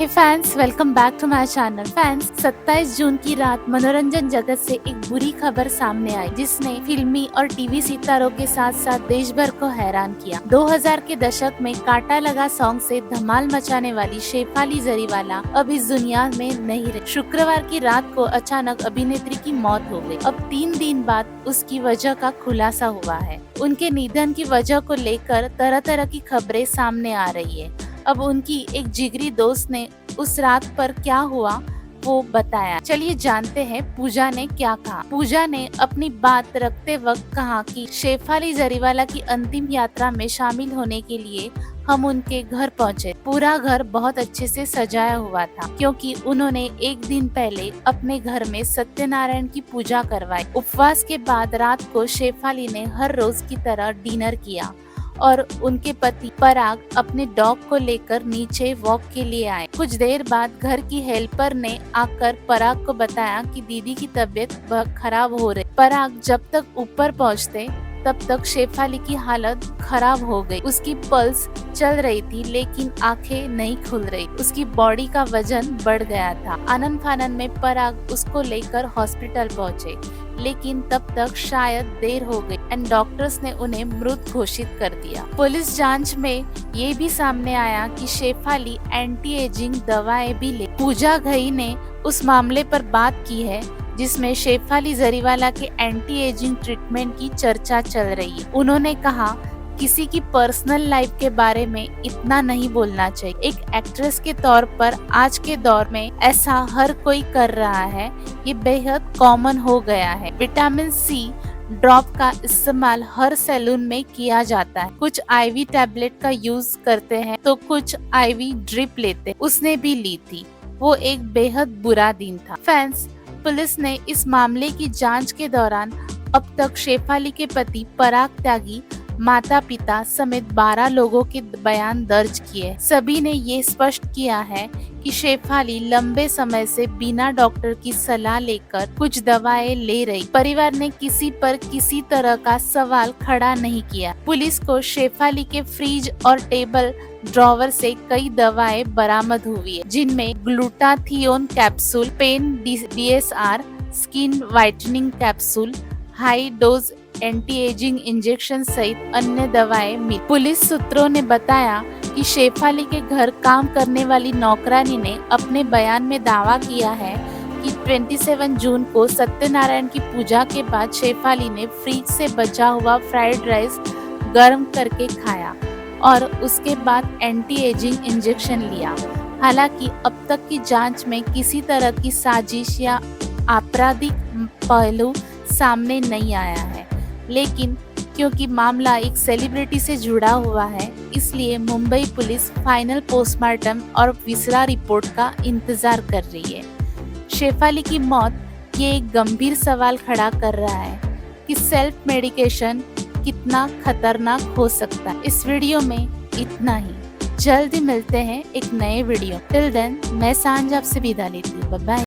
Hey fans, welcome back to my channel. Fans, 27 जून की रात मनोरंजन जगत से एक बुरी खबर सामने आई जिसने फिल्मी और टीवी सितारों के साथ साथ देश भर को हैरान किया। 2000 के दशक में काटा लगा सॉन्ग से धमाल मचाने वाली शेफाली जरीवाला अब इस दुनिया में नहीं रही। शुक्रवार की रात को अचानक अभिनेत्री की मौत हो गई। अब 3 दिन बाद उसकी वजह का खुलासा हुआ है। उनके निधन की वजह को लेकर तरह तरह की खबरें सामने आ रही है। अब उनकी एक जिगरी दोस्त ने उस रात पर क्या हुआ वो बताया। चलिए जानते हैं पूजा ने क्या कहा। पूजा ने अपनी बात रखते वक्त कहा कि शेफाली जरीवाला की अंतिम यात्रा में शामिल होने के लिए हम उनके घर पहुंचे। पूरा घर बहुत अच्छे से सजाया हुआ था क्योंकि उन्होंने एक दिन पहले अपने घर में सत्यनारायण की पूजा करवाई। उपवास के बाद रात को शेफाली ने हर रोज की तरह डिनर किया और उनके पति पराग अपने डॉग को लेकर नीचे वॉक के लिए आए। कुछ देर बाद घर की हेल्पर ने आकर पराग को बताया कि दीदी की तबीयत खराब हो रही। पराग जब तक ऊपर पहुंचते तब तक शेफाली की हालत खराब हो गई। उसकी पल्स चल रही थी लेकिन आंखें नहीं खुल रही। उसकी बॉडी का वजन बढ़ गया था। आनन फानन में पराग उसको लेकर हॉस्पिटल पहुंचे लेकिन तब तक शायद देर हो गई एंड डॉक्टर्स ने उन्हें मृत घोषित कर दिया। पुलिस जांच में ये भी सामने आया कि शेफाली एंटी एजिंग दवाएं भी ले। पूजा घई ने उस मामले पर बात की है जिसमें शेफाली जरीवाला के एंटी एजिंग ट्रीटमेंट की चर्चा चल रही है। उन्होंने कहा, किसी की पर्सनल लाइफ के बारे में इतना नहीं बोलना चाहिए। एक एक्ट्रेस के तौर पर आज के दौर में ऐसा हर कोई कर रहा है, ये बेहद कॉमन हो गया है। विटामिन सी ड्रॉप का इस्तेमाल हर सैलून में किया जाता है। कुछ आईवी टैबलेट का यूज करते हैं तो कुछ आईवी ड्रिप लेते। उसने भी ली थी। वो एक बेहद बुरा दिन था। फैंस, पुलिस ने इस मामले की जांच के दौरान अब तक शेफाली के पति पराग त्यागी, माता पिता समेत 12 लोगों के बयान दर्ज किए। सभी ने ये स्पष्ट किया है कि शेफाली लंबे समय से बिना डॉक्टर की सलाह लेकर कुछ दवाएं ले रही। परिवार ने किसी पर किसी तरह का सवाल खड़ा नहीं किया। पुलिस को शेफाली के फ्रिज और टेबल ड्रॉवर से कई दवाएं बरामद हुई है जिनमें glutathione capsule, pen DSR, skin whitening capsule, high dose anti ageing injection सहित अन्य दवाएं मिली। पुलिस सूत्रों ने बताया कि शेफाली के घर काम करने वाली नौकरानी ने अपने बयान में दावा किया है कि 27 जून को सत्यनारायण की पूजा के बाद शेफाली ने फ्रिज से बचा हुआ फ्राइड राइस गर्म करके खाया और उसके बाद एंटी एजिंग इंजेक्शन लिया। हालांकि अब तक की जांच में किसी तरह की साजिश या आपराधिक पहलू सामने नहीं आया है, लेकिन क्योंकि मामला एक सेलिब्रिटी से जुड़ा हुआ है इसलिए मुंबई पुलिस फाइनल पोस्टमार्टम और विसरा रिपोर्ट का इंतजार कर रही है। शेफाली की मौत ये एक गंभीर सवाल खड़ा कर रहा है कि सेल्फ मेडिकेशन कितना खतरनाक हो सकता है। इस वीडियो में इतना ही। जल्दी मिलते हैं एक नए वीडियो। टिल देन मैं सांझ आपसे विदा लेती हूँ। Bye bye.